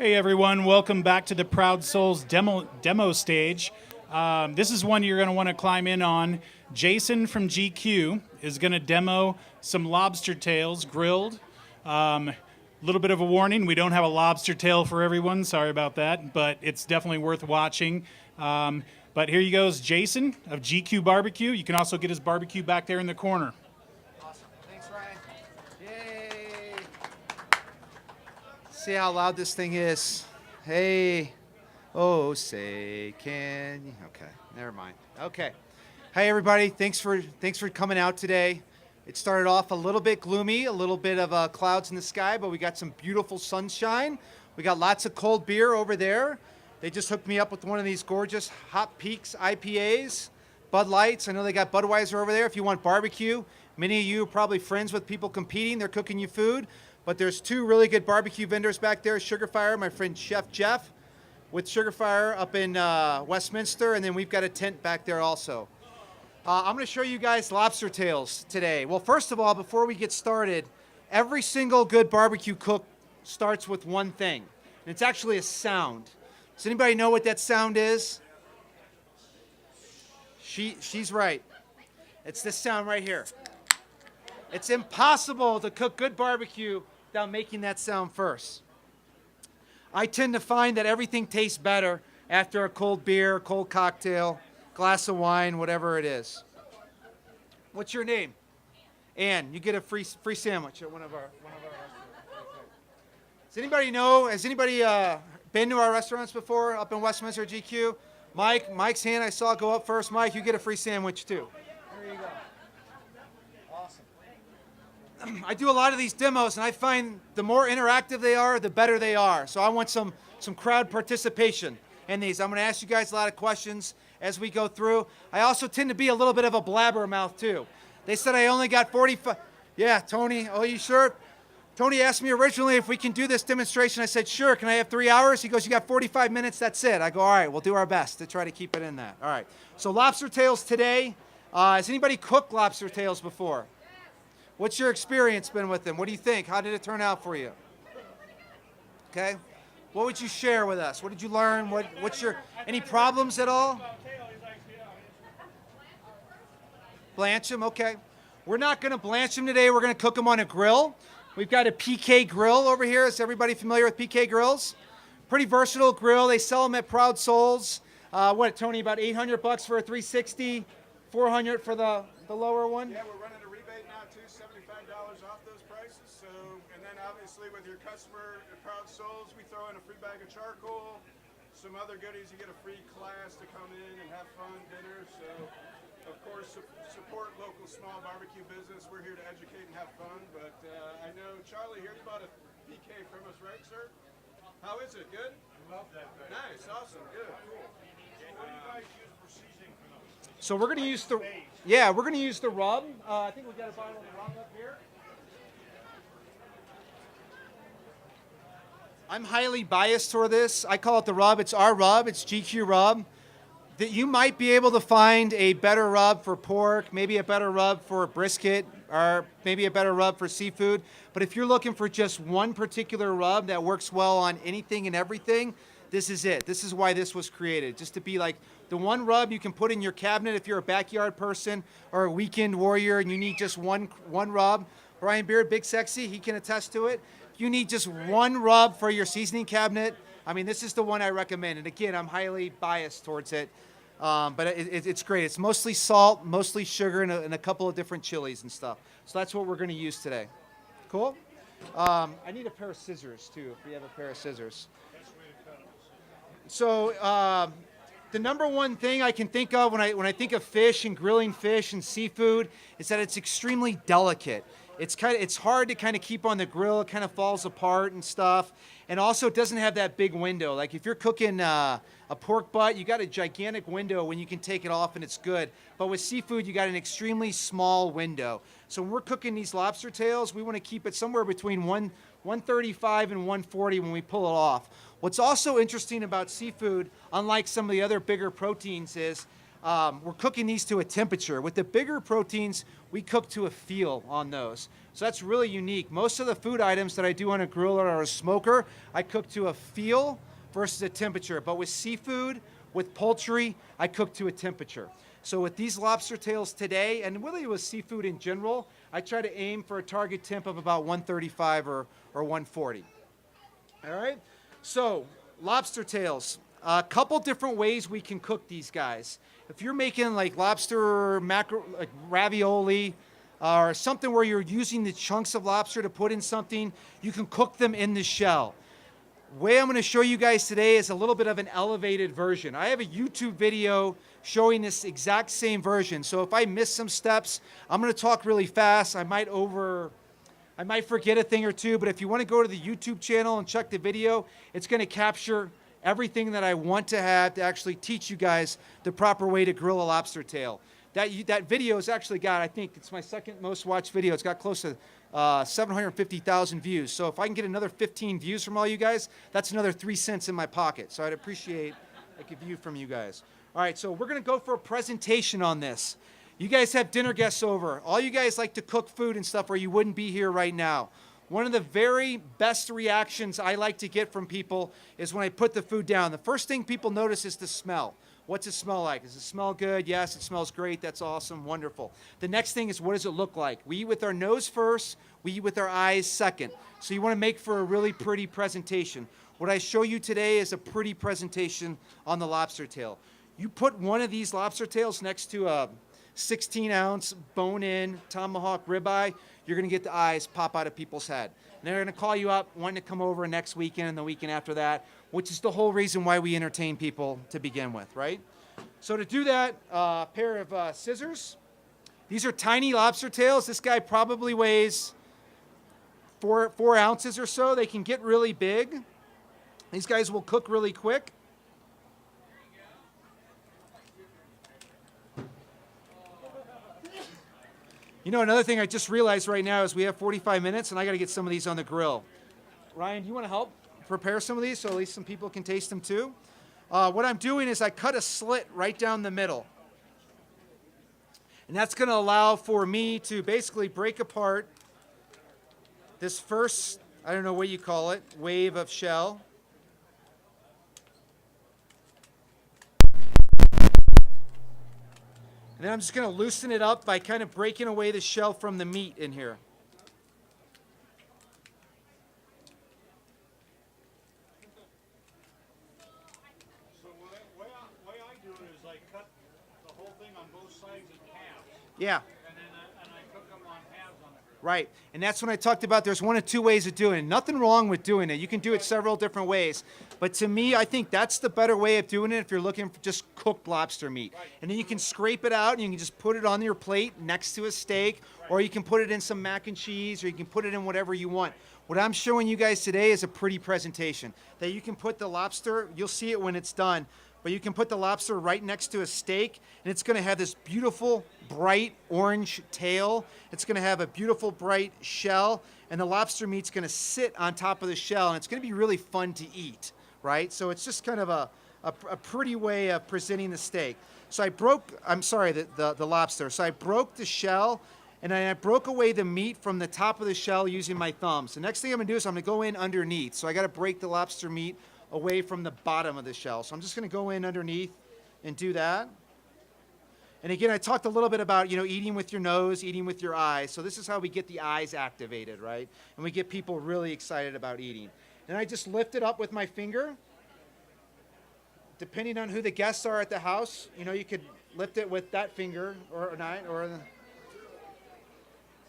Hey everyone, welcome back to the Proud Souls demo stage. This is one you're going to want to climb in on. Jason from GQue is going to demo some lobster tails grilled. Little bit of a warning, we don't have a lobster tail for everyone, sorry about that, but it's definitely worth watching. But here he goes, Jason of GQue Barbecue. You can also get his barbecue back there in the corner. Awesome. Thanks, Ryan. Yay. See how loud this thing is. Hey. Oh, say can you? Okay, never mind. Okay. Hey, everybody. Thanks for coming out today. It started off a little bit gloomy, a little bit of clouds in the sky, but we got some beautiful sunshine. We got lots of cold beer over there. They just hooked me up with one of these gorgeous Hot Peaks IPAs, Bud Lights. I know they got Budweiser over there. If you want barbecue, many of you are probably friends with people competing. They're cooking you food. But there's two really good barbecue vendors back there. Sugar Fire, my friend Chef Jeff with Sugar Fire up in Westminster. And then we've got a tent back there also. I'm going to show you guys lobster tails today. Well, first of all, before we get started, every single good barbecue cook starts with one thing. And it's actually a sound. Does anybody know what that sound is? She's right. It's this sound right here. It's impossible to cook good barbecue without making that sound first. I tend to find that everything tastes better after a cold beer, cold cocktail, glass of wine, whatever it is. What's your name? Ann. You get a free sandwich at one of our restaurants. Does anybody know? Has anybody been to our restaurants before up in Westminster GQue? Mike's hand I saw go up first. Mike, you get a free sandwich too. There you go. Awesome. I do a lot of these demos, and I find the more interactive they are, the better they are. So I want some crowd participation in these. I'm going to ask you guys a lot of questions as we go through. I also tend to be a little bit of a blabbermouth too. They said I only got 45. Yeah, Tony, oh, you sure? Tony asked me originally if we can do this demonstration. I said, sure, can I have 3 hours? He goes, you got 45 minutes, that's it. I go, all right, we'll do our best to try to keep it in that. All right, so lobster tails today. Has anybody cooked lobster tails before? What's your experience been with them? What do you think? How did it turn out for you? Okay. What would you share with us? What did you learn? What's your, any problems at all? Blanch them, okay. We're not going to blanch them today. We're going to cook them on a grill. We've got a PK grill over here. Is everybody familiar with PK grills? Pretty versatile grill. They sell them at Proud Souls. What, Tony, about $800 for a 360, $400 for the lower one? Yeah, we're running a rebate now too, $75 off those prices. So, and then obviously with your customer at Proud Souls, we throw in a free bag of charcoal, some other goodies. You get a free class to come in and have fun dinner. So, of course, support local small barbecue business. We're here to educate and have fun. But I know Charlie here, you bought a PK from us, right, sir? How is it? Good? Love that. Nice, awesome, good, cool. What do you guys use for seasoning for those? So we're going to use the, yeah, we're going to use the rub. I think we've got a bottle of the rub up here. I'm highly biased for this. I call it the rub. It's our rub. It's GQue rub. That you might be able to find a better rub for pork, maybe a better rub for brisket, or maybe a better rub for seafood. But if you're looking for just one particular rub that works well on anything and everything, this is it. This is why this was created, just to be like the one rub you can put in your cabinet if you're a backyard person or a weekend warrior and you need just one rub. Brian Beard, Big Sexy, he can attest to it. If you need just one rub for your seasoning cabinet, I mean, this is the one I recommend. And again, I'm highly biased towards it. But it's great. It's mostly salt, mostly sugar, and a couple of different chilies and stuff. So that's what we're going to use today. Cool? I need a pair of scissors, too, if we have a pair of scissors. So the number one thing I can think of when I think of fish and grilling fish and seafood is that it's extremely delicate. It's hard to kind of keep on the grill. It kind of falls apart and stuff. And also, it doesn't have that big window. Like if you're cooking a pork butt, you got a gigantic window when you can take it off and it's good. But with seafood, you got an extremely small window. So when we're cooking these lobster tails, we want to keep it somewhere between 135 and 140 when we pull it off. What's also interesting about seafood, unlike some of the other bigger proteins, is we're cooking these to a temperature. With the bigger proteins, we cook to a feel on those. So that's really unique. Most of the food items that I do on a grill or a smoker, I cook to a feel versus a temperature. But with seafood, with poultry, I cook to a temperature. So with these lobster tails today, and really with seafood in general, I try to aim for a target temp of about 135 or 140. All right? So lobster tails. A couple different ways we can cook these guys. If you're making like lobster macro, like ravioli, or something where you're using the chunks of lobster to put in something, you can cook them in the shell. The way I'm going to show you guys today is a little bit of an elevated version. I have a YouTube video showing this exact same version. So if I miss some steps, I'm going to talk really fast. I might forget a thing or two, but if you want to go to the YouTube channel and check the video, it's going to capture everything that I want to have to actually teach you guys the proper way to grill a lobster tail. That video has actually got, I think it's my second most watched video. It's got close to 750,000 views. So if I can get another 15 views from all you guys, that's another 3 cents in my pocket. So I'd appreciate like a view from you guys. All right, so we're going to go for a presentation on this. You guys have dinner guests over. All you guys like to cook food and stuff or you wouldn't be here right now. One of the very best reactions I like to get from people is when I put the food down. The first thing people notice is the smell. What's it smell like? Does it smell good? Yes, it smells great. That's awesome. Wonderful. The next thing is, what does it look like? We eat with our nose first. We eat with our eyes second. So you want to make for a really pretty presentation. What I show you today is a pretty presentation on the lobster tail. You put one of these lobster tails next to a 16-ounce bone-in tomahawk ribeye, you're going to get the eyes pop out of people's head. And they're going to call you up, wanting to come over next weekend and the weekend after that, which is the whole reason why we entertain people to begin with, right? So to do that, a pair of scissors. These are tiny lobster tails. This guy probably weighs 4 ounces or so. They can get really big. These guys will cook really quick. You know, another thing I just realized right now is we have 45 minutes and I got to get some of these on the grill. Ryan, do you want to help prepare some of these so at least some people can taste them too? What I'm doing is I cut a slit right down the middle. And that's going to allow for me to basically break apart this first, I don't know what you call it, wave of shell. And then I'm just going to loosen it up by kind of breaking away the shell from the meat in here. So the way I do it is I cut the whole thing on both sides in halves. Yeah. And then I cook them on halves on the grill. Right. And that's when I talked about there's one of two ways of doing it. Nothing wrong with doing it. You can do it several different ways. But to me, I think that's the better way of doing it if you're looking for just cooked lobster meat. Right. And then you can scrape it out and you can just put it on your plate next to a steak, right. Or you can put it in some mac and cheese, or you can put it in whatever you want. What I'm showing you guys today is a pretty presentation that you can put the lobster, you'll see it when it's done, but you can put the lobster right next to a steak and it's going to have this beautiful bright orange tail. It's going to have a beautiful bright shell, and the lobster meat's going to sit on top of the shell, and it's going to be really fun to eat, right? So it's just kind of a pretty way of presenting the steak. So the lobster. So I broke the shell, and then I broke away the meat from the top of the shell using my thumbs. The next thing I'm going to do is I'm going to go in underneath. So I got to break the lobster meat away from the bottom of the shell. So I'm just going to go in underneath and do that. And again, I talked a little bit about, eating with your nose, eating with your eyes. So this is how we get the eyes activated, right? And we get people really excited about eating. And I just lift it up with my finger. Depending on who the guests are at the house, you could lift it with that finger or not,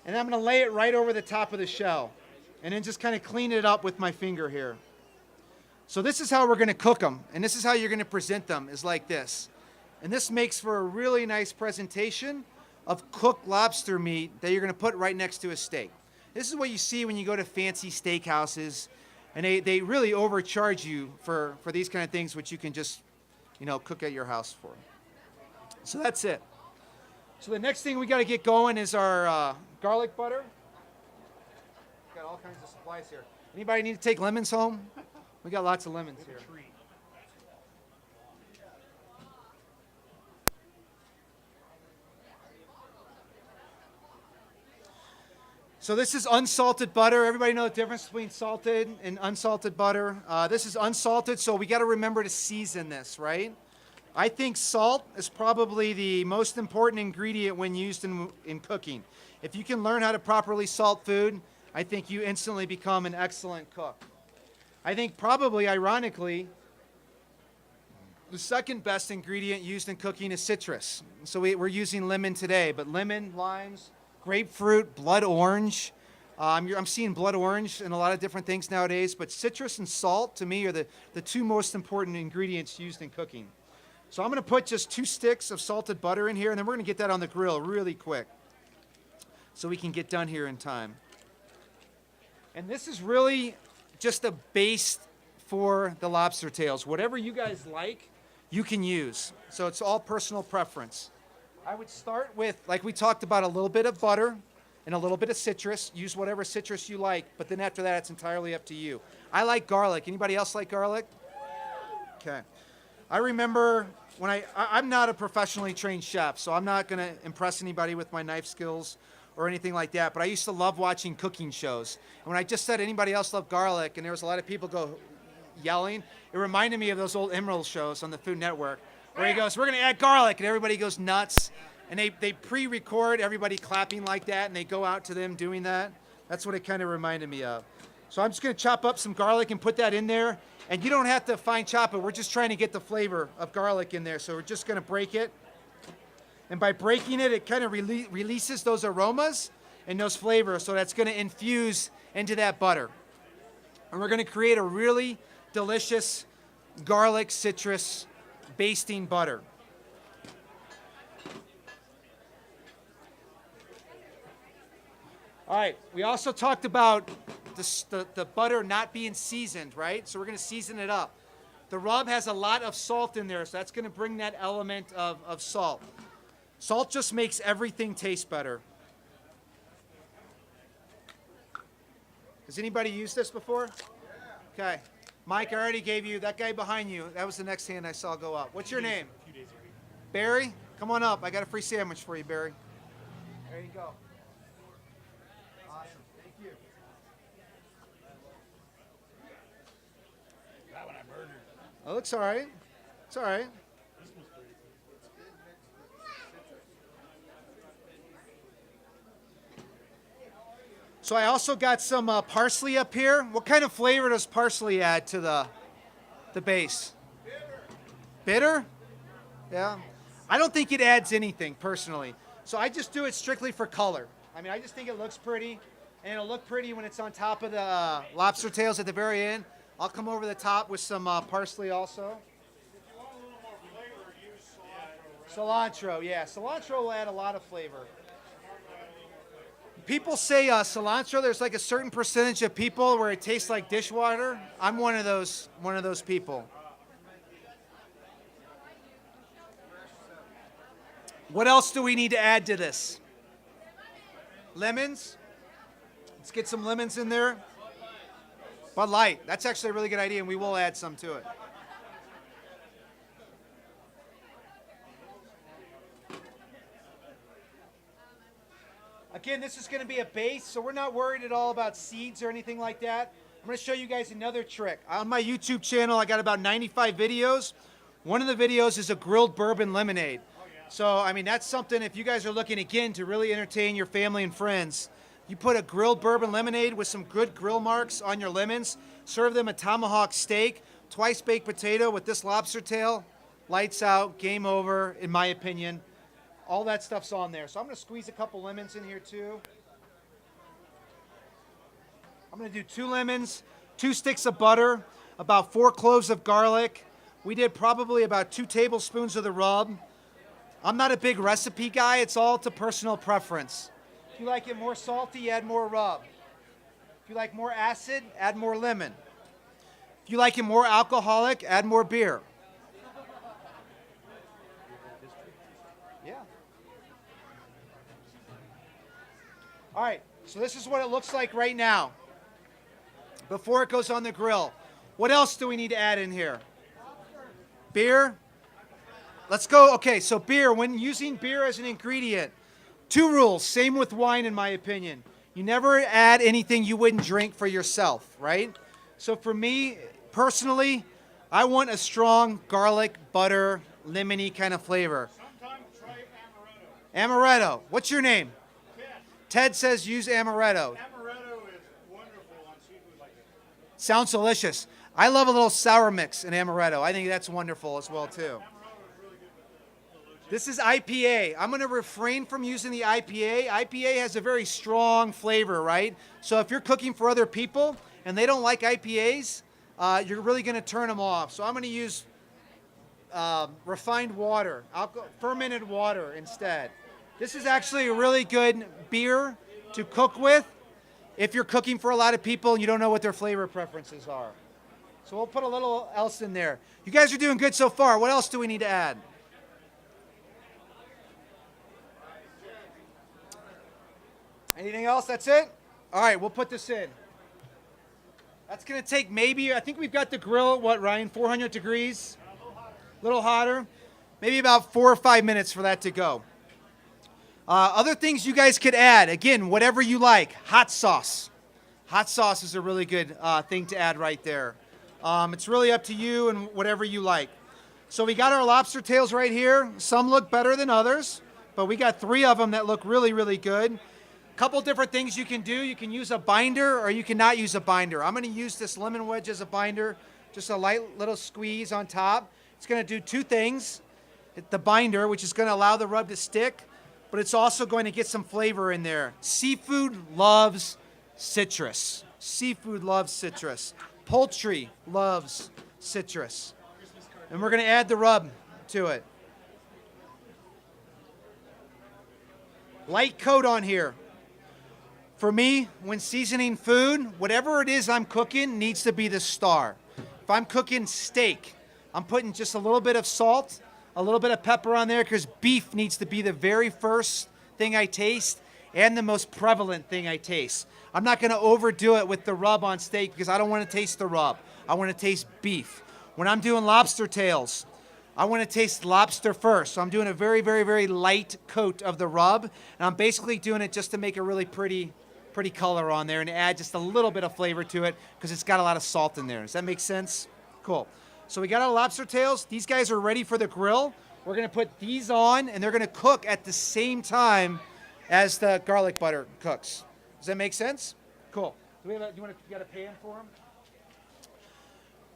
and I'm going to lay it right over the top of the shell. And then just kind of clean it up with my finger here. So this is how we're going to cook them, and this is how you're going to present them, is like this. And this makes for a really nice presentation of cooked lobster meat that you're going to put right next to a steak. This is what you see when you go to fancy steakhouses, and they really overcharge you for these kind of things, which you can just, cook at your house for. So that's it. So the next thing we got to get going is our garlic butter. Got all kinds of supplies here. Anybody need to take lemons home? We got lots of lemons here. So this is unsalted butter. Everybody know the difference between salted and unsalted butter. This is unsalted, so we got to remember to season this, right? I think salt is probably the most important ingredient when used in cooking. If you can learn how to properly salt food, I think you instantly become an excellent cook. I think probably, ironically, the second best ingredient used in cooking is citrus. So we're using lemon today, but lemon, limes, grapefruit, blood orange. I'm seeing blood orange in a lot of different things nowadays, but citrus and salt, to me, are the two most important ingredients used in cooking. So I'm going to put just 2 sticks of salted butter in here, and then we're going to get that on the grill really quick so we can get done here in time. And this is really just a base for the lobster tails. Whatever you guys like, you can use. So it's all personal preference. I would start with, like we talked about, a little bit of butter and a little bit of citrus. Use whatever citrus you like, but then after that, it's entirely up to you. I like garlic. Anybody else like garlic? Okay. I remember when I'm not a professionally trained chef, so I'm not going to impress anybody with my knife skills or anything like that, but I used to love watching cooking shows. And when I just said anybody else loved garlic, and there was a lot of people yelling, it reminded me of those old Emerald shows on the Food Network, where he goes, we're going to add garlic, and everybody goes nuts. And they pre-record everybody clapping like that, and they go out to them doing that. That's what it kind of reminded me of. So I'm just going to chop up some garlic and put that in there. And you don't have to fine chop it. We're just trying to get the flavor of garlic in there. So we're just going to break it. And by breaking it, it kind of releases those aromas and those flavors. So that's going to infuse into that butter. And we're going to create a really delicious garlic citrus basting butter. All right, we also talked about the butter not being seasoned, right? So we're going to season it up. The rub has a lot of salt in there, so that's going to bring that element of salt. Salt just makes everything taste better. Has anybody used this before? Okay. Mike, I already gave you, that guy behind you, that was the next hand I saw go up. What's your name? Barry? Come on up. I got a free sandwich for you, Barry. There you go. Oh, looks all right. It's all right. So I also got some parsley up here. What kind of flavor does parsley add to the base? Bitter? Yeah. I don't think it adds anything, personally. So I just do it strictly for color. I mean, I just think it looks pretty, and it'll look pretty when it's on top of the lobster tails at the very end. I'll come over the top with some parsley also. If you want a little more flavor, use cilantro, right? Cilantro, yeah. Cilantro will add a lot of flavor. People say cilantro, there's like a certain percentage of people where it tastes like dishwater. I'm one of those people. What else do we need to add to this? Lemons. Let's get some lemons in there. Bud Light. That's actually a really good idea, and we will add some to it. Again, this is going to be a base, so we're not worried at all about seeds or anything like that. I'm going to show you guys another trick. On my YouTube channel, I got about 95 videos. One of the videos is a grilled bourbon lemonade. So, I mean, that's something, if you guys are looking, again, to really entertain your family and friends, you put a grilled bourbon lemonade with some good grill marks on your lemons, serve them a tomahawk steak, twice baked potato with this lobster tail, lights out, game over, in my opinion. All that stuff's on there. So I'm going to squeeze a couple lemons in here too. I'm going to do 2 lemons, 2 sticks of butter, about 4 cloves of garlic. We did probably about 2 tablespoons of the rub. I'm not a big recipe guy. It's all to personal preference. If you like it more salty, add more rub. If you like more acid, add more lemon. If you like it more alcoholic, add more beer. Yeah. All right, so this is what it looks like right now before it goes on the grill. What else do we need to add in here? Beer? Let's go. Okay, so beer, when using beer as an ingredient, 2 rules, same with wine in my opinion. You never add anything you wouldn't drink for yourself, right? So for me, personally, I want a strong garlic, butter, lemony kind of flavor. Sometimes try amaretto. Amaretto. What's your name? Ted, Ted says use amaretto. amaretto is wonderful on seafood like this. Sounds delicious. I love a little sour mix in amaretto. I think that's wonderful as well too. Amaretto is really good with the This is IPA. I'm going to refrain from using the IPA. IPA has a very strong flavor, right? So if you're cooking for other people and they don't like IPAs, you're really going to turn them off. So I'm going to use refined water, fermented water instead. This is actually a really good beer to cook with if you're cooking for a lot of people and you don't know what their flavor preferences are. So we'll put a little else in there. You guys are doing good so far. What else do we need to add? Anything else? That's it? All right, we'll put this in. That's going to take maybe, I think we've got the grill, what, Ryan, 400 degrees? A little hotter. Maybe about 4 or 5 minutes for that to go. Other things you guys could add, again, whatever you like. Hot sauce. Hot sauce is a really good thing to add right there. It's really up to you and whatever you like. So we got our lobster tails right here. Some look better than others, but we got 3 of them that look really, really good. Couple different things you can do. You can use a binder or you can not use a binder. I'm going to use this lemon wedge as a binder, just a light little squeeze on top. It's going to do 2 things. The binder, which is going to allow the rub to stick, but it's also going to get some flavor in there. Seafood loves citrus. Seafood loves citrus. Poultry loves citrus. And we're going to add the rub to it. Light coat on here. For me, when seasoning food, whatever it is I'm cooking needs to be the star. If I'm cooking steak, I'm putting just a little bit of salt, a little bit of pepper on there because beef needs to be the very first thing I taste and the most prevalent thing I taste. I'm not going to overdo it with the rub on steak because I don't want to taste the rub. I want to taste beef. When I'm doing lobster tails, I want to taste lobster first. So I'm doing a very, very, very light coat of the rub. And I'm basically doing it just to make a really pretty color on there and add just a little bit of flavor to it because it's got a lot of salt in there. Does that make sense? Cool. So we got our lobster tails. These guys are ready for the grill. We're going to put these on and they're going to cook at the same time as the garlic butter cooks. Does that make sense? Cool. Do we have you got a pan for them?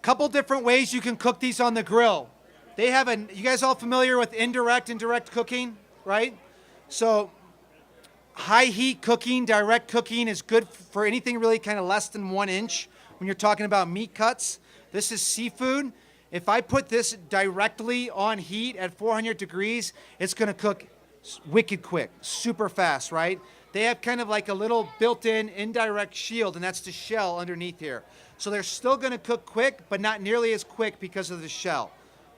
Couple different ways you can cook these on the grill. They have you guys all familiar with indirect cooking, right? So high heat cooking, direct cooking is good for anything really kind of less than 1 inch when you're talking about meat cuts. This is seafood. If I put this directly on heat at 400 degrees, it's going to cook wicked quick, super fast, right? They have kind of like a little built-in indirect shield, and that's the shell underneath here. So they're still going to cook quick, but not nearly as quick because of the shell.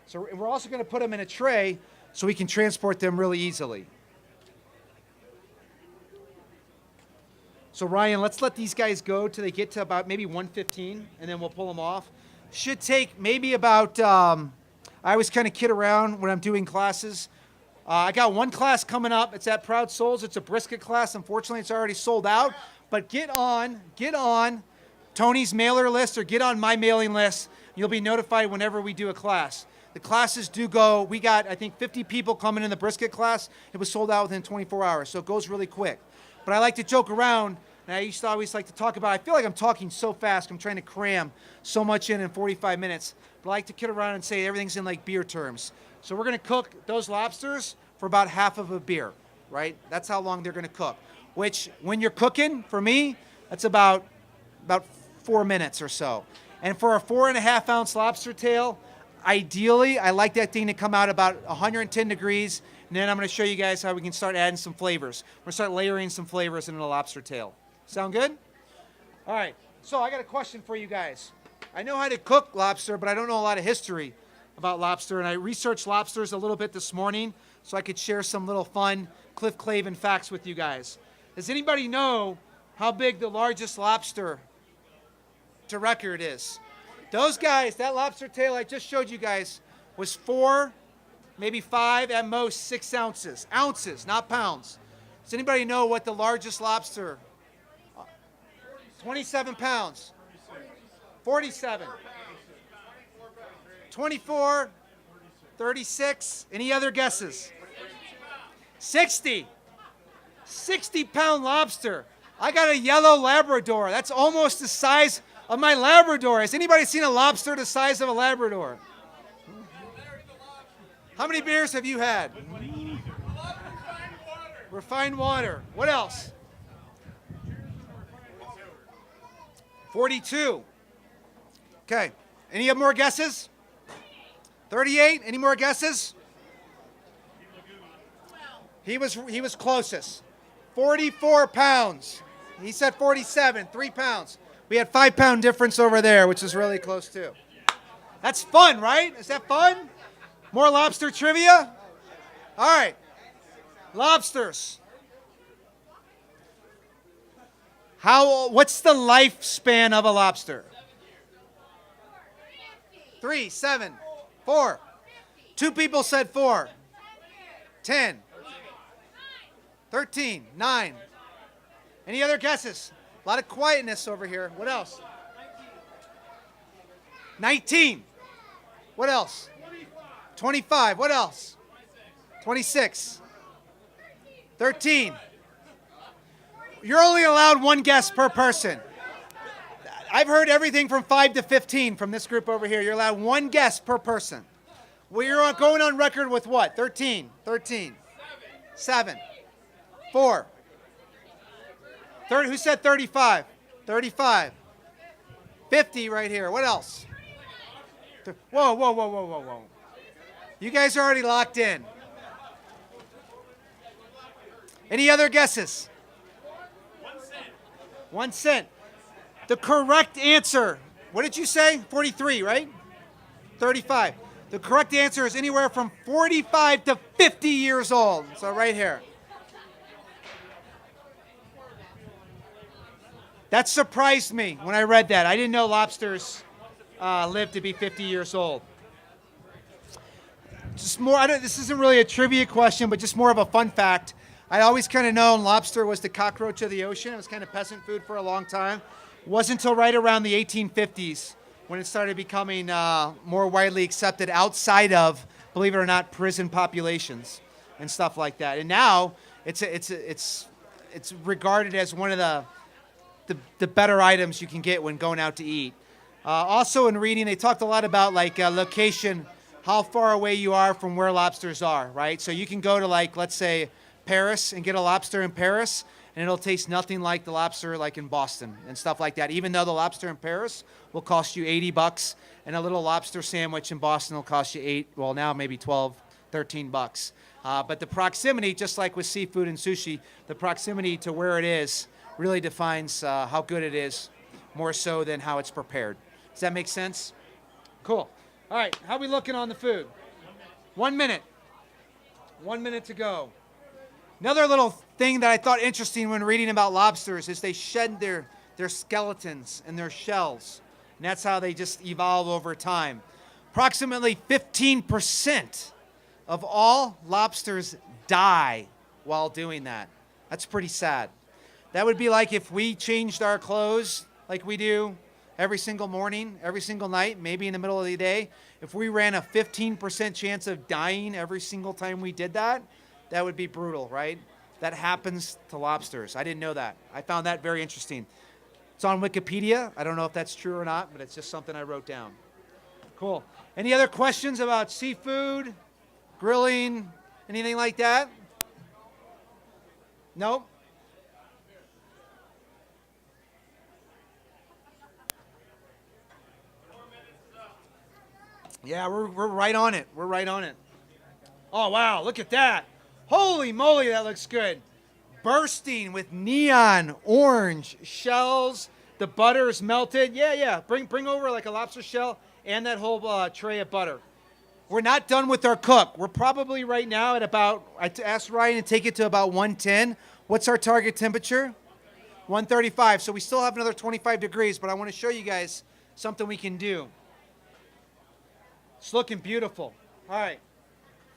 So we're also going to put them in a tray so we can transport them really easily. So Ryan, let's let these guys go till they get to about maybe 115, and then we'll pull them off. Should take maybe about, I always kind of kid around when I'm doing classes. I got one class coming up. It's at Proud Souls. It's a brisket class. Unfortunately, it's already sold out. But get on Tony's mailer list or get on my mailing list. You'll be notified whenever we do a class. The classes do go. We got, I think, 50 people coming in the brisket class. It was sold out within 24 hours, so it goes really quick. But I like to joke around, and I used to always like to talk about, I feel like I'm talking so fast. I'm trying to cram so much in 45 minutes. But I like to kid around and say everything's in like beer terms. So we're going to cook those lobsters for about half of a beer, right? That's how long they're going to cook. Which, when you're cooking, for me, that's about 4 minutes or so. And for a 4.5 ounce lobster tail, ideally, I like that thing to come out about 110 degrees. And then I'm going to show you guys how we can start adding some flavors. We're going to start layering some flavors into the lobster tail. Sound good? All right. So I got a question for you guys. I know how to cook lobster, but I don't know a lot of history about lobster. And I researched lobsters a little bit this morning so I could share some little fun Cliff Clavin facts with you guys. Does anybody know how big the largest lobster to record is? Those guys, that lobster tail I just showed you guys was 4, maybe 5, at most 6 ounces. Ounces, not pounds. Does anybody know what the largest lobster 27 pounds. 47. 24. 36. Any other guesses? 60. 60-pound lobster. I got a yellow Labrador. That's almost the size of my Labrador. Has anybody seen a lobster the size of a Labrador? How many beers have you had? Refined water. What else? 42. Okay. Any more guesses? 38. Any more guesses? He was closest. 44 pounds. He said 47. 3 pounds. We had 5-pound difference over there, which is really close too. That's fun, right? Is that fun? More lobster trivia? All right. Lobsters. What's the lifespan of a lobster? 3, 7, 4. 2 people said 4. 10. 13, 9. Any other guesses? A lot of quietness over here. What else? 19. What else? 25. What else? 26. 13. You're only allowed 1 guess per person. I've heard everything from 5 to 15 from this group over here. You're allowed 1 guess per person. We're going on record with what? 13. 7. 4. Who said 35? 35. 50 right here. What else? Whoa. You guys are already locked in. Any other guesses? 1 cent. The correct answer, what did you say? 43, right? 35. The correct answer is anywhere from 45 to 50 years old. So right here. That surprised me when I read that. I didn't know lobsters live to be 50 years old. Just more, this isn't really a trivia question, but just more of a fun fact. I always kind of known lobster was the cockroach of the ocean. It was kind of peasant food for a long time. It wasn't until right around the 1850s when it started becoming more widely accepted outside of, believe it or not, prison populations and stuff like that. And now it's regarded as one of the better items you can get when going out to eat. Also in reading, they talked a lot about like location, how far away you are from where lobsters are, right? So you can go to like, let's say, Paris and get a lobster in Paris, and it'll taste nothing like the lobster like in Boston and stuff like that. Even though the lobster in Paris will cost you $80, and a little lobster sandwich in Boston will cost you now maybe 12, 13 bucks. But the proximity, just like with seafood and sushi, the proximity to where it is really defines how good it is, more so than how it's prepared. Does that make sense? Cool. All right, how are we looking on the food? 1 minute. 1 minute to go. Another little thing that I thought interesting when reading about lobsters is they shed their skeletons and their shells. And that's how they just evolve over time. Approximately 15% of all lobsters die while doing that. That's pretty sad. That would be like if we changed our clothes like we do every single morning, every single night, maybe in the middle of the day. If we ran a 15% chance of dying every single time we did that, that would be brutal, right? That happens to lobsters. I didn't know that. I found that very interesting. It's on Wikipedia. I don't know if that's true or not, but it's just something I wrote down. Cool. Any other questions about seafood, grilling, anything like that? Nope. Yeah, we're right on it. We're right on it. Oh, wow, look at that. Holy moly, that looks good. Bursting with neon orange shells. The butter is melted. Yeah. Bring over like a lobster shell and that whole tray of butter. We're not done with our cook. We're probably right now at about, I asked Ryan to take it to about 110. What's our target temperature? 135. So we still have another 25 degrees, but I want to show you guys something we can do. It's looking beautiful. All right.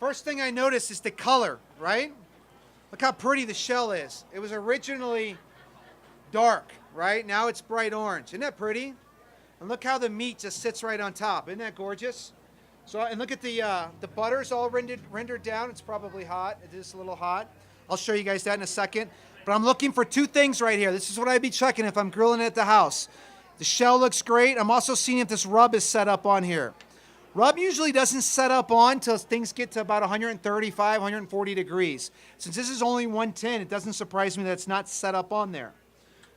First thing I noticed is the color, right? Look how pretty the shell is. It was originally dark, right? Now it's bright orange. Isn't that pretty? And look how the meat just sits right on top. Isn't that gorgeous? So, and look at the butter's all rendered down. It's probably hot. It is a little hot. I'll show you guys that in a second. But I'm looking for two things right here. This is what I'd be checking if I'm grilling it at the house. The shell looks great. I'm also seeing if this rub is set up on here. Rub usually doesn't set up on until things get to about 135, 140 degrees. Since this is only 110, it doesn't surprise me that it's not set up on there.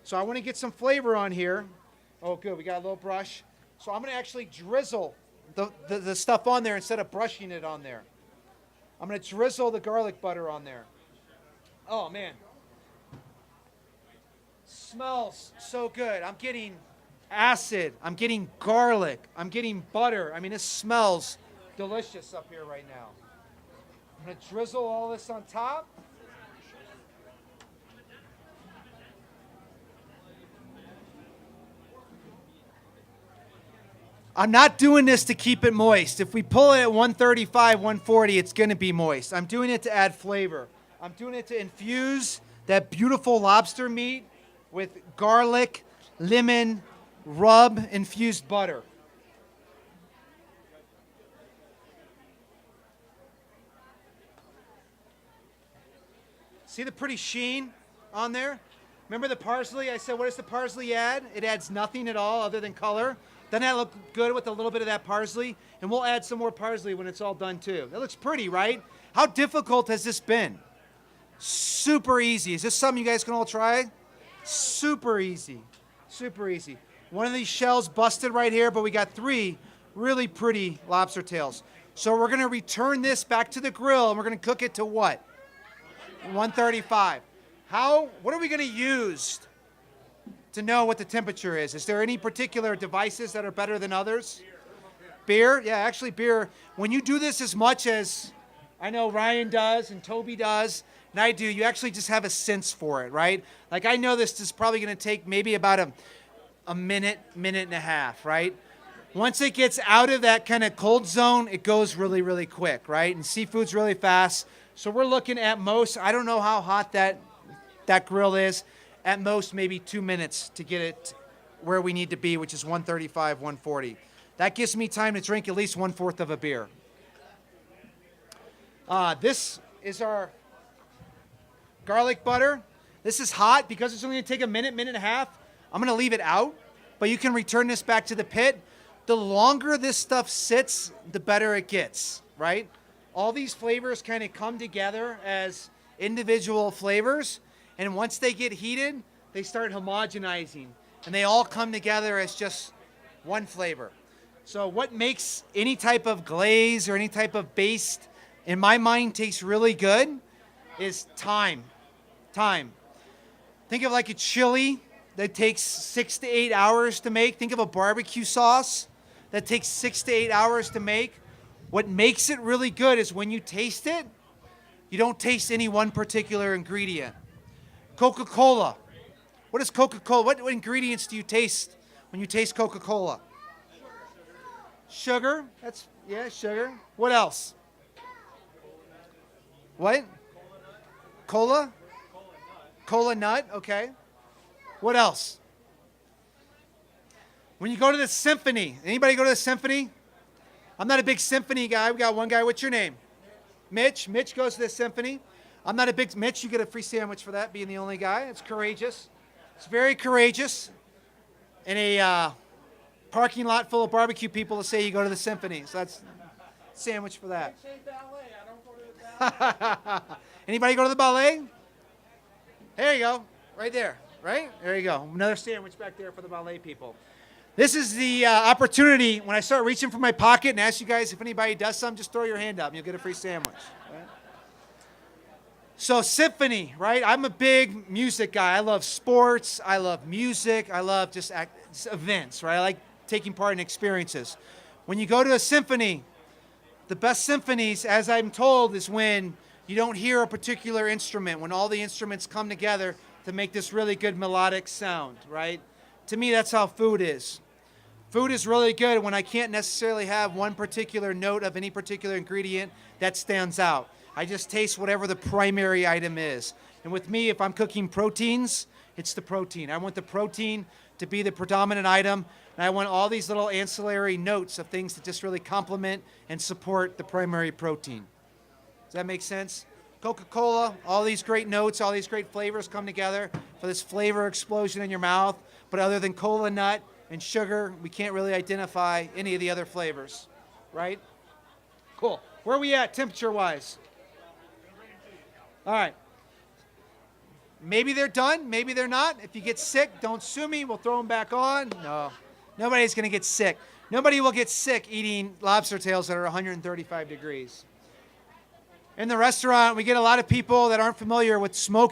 So I want to get some flavor on here. Oh, good. We got a little brush. So I'm going to actually drizzle the stuff on there instead of brushing it on there. I'm going to drizzle the garlic butter on there. Oh, man. Smells so good. I'm getting acid. I'm getting garlic. I'm getting butter. I mean, it smells delicious up here right now. I'm going to drizzle all this on top. I'm not doing this to keep it moist. If we pull it at 135, 140, it's going to be moist. I'm doing it to add flavor. I'm doing it to infuse that beautiful lobster meat with garlic, lemon, rub, infused butter. See the pretty sheen on there? Remember the parsley? I said, what does the parsley add? It adds nothing at all other than color. Doesn't that look good with a little bit of that parsley? And we'll add some more parsley when it's all done too. That looks pretty, right? How difficult has this been? Super easy. Is this something you guys can all try? Super easy. Super easy. One of these shells busted right here, but we got 3 really pretty lobster tails. So we're going to return this back to the grill, and we're going to cook it to what? 135. What are we going to use to know what the temperature is? Is there any particular devices that are better than others? Beer? Yeah, actually beer. When you do this as much as I know Ryan does and Toby does, and I do, you actually just have a sense for it, right? Like I know this is probably going to take maybe about a minute, minute and a half, right? Once it gets out of that kind of cold zone, it goes really, really quick, right? And seafood's really fast. So we're looking at most, I don't know how hot that grill is, at most maybe 2 minutes to get it where we need to be, which is 135, 140. That gives me time to drink at least 1/4 of a beer. This is our garlic butter. This is hot because it's only going to take a minute, minute and a half. I'm going to leave it out, but you can return this back to the pit. The longer this stuff sits, the better it gets, right? All these flavors kind of come together as individual flavors. And once they get heated, they start homogenizing. And they all come together as just one flavor. So what makes any type of glaze or any type of baste, in my mind, taste really good is time. Time. Think of like a chili that takes 6 to 8 hours to make. Think of a barbecue sauce that takes 6 to 8 hours to make. What makes it really good is when you taste it, you don't taste any one particular ingredient. Coca-Cola. What is Coca-Cola? What ingredients do you taste when you taste Coca-Cola? Sugar. Yeah, sugar. What else? What? Cola? Cola nut. Okay. What else? When you go to the symphony, anybody go to the symphony? I'm not a big symphony guy. We got one guy. What's your name? Mitch. Mitch goes to the symphony. I'm not a big Mitch. You get a free sandwich for that, being the only guy. It's courageous. It's very courageous in a parking lot full of barbecue people to say you go to the symphony. So that's a sandwich for that. Anybody go to the ballet? There you go. Right there. Right? There you go. Another sandwich back there for the ballet people. This is the opportunity when I start reaching for my pocket and ask you guys if anybody does something, just throw your hand up and you'll get a free sandwich. Right? So symphony, right? I'm a big music guy. I love sports. I love music. I love just events, right? I like taking part in experiences. When you go to a symphony, the best symphonies, as I'm told, is when you don't hear a particular instrument, when all the instruments come together to make this really good melodic sound, right? To me, that's how food is. Food is really good when I can't necessarily have one particular note of any particular ingredient that stands out. I just taste whatever the primary item is. And with me, if I'm cooking proteins, It's the protein. I want the protein to be the predominant item, and I want all these little ancillary notes of things that just really complement and support the primary protein. Does that make sense? Coca-Cola, all these great notes, all these great flavors come together for this flavor explosion in your mouth. But other than cola nut and sugar, we can't really identify any of the other flavors, right? Cool. Where are we at temperature-wise? All right. Maybe they're done. Maybe they're not. If you get sick, don't sue me. We'll throw them back on. No. Nobody's going to get sick. Nobody will get sick eating lobster tails that are 135 degrees. In the restaurant, we get a lot of people that aren't familiar with smoking.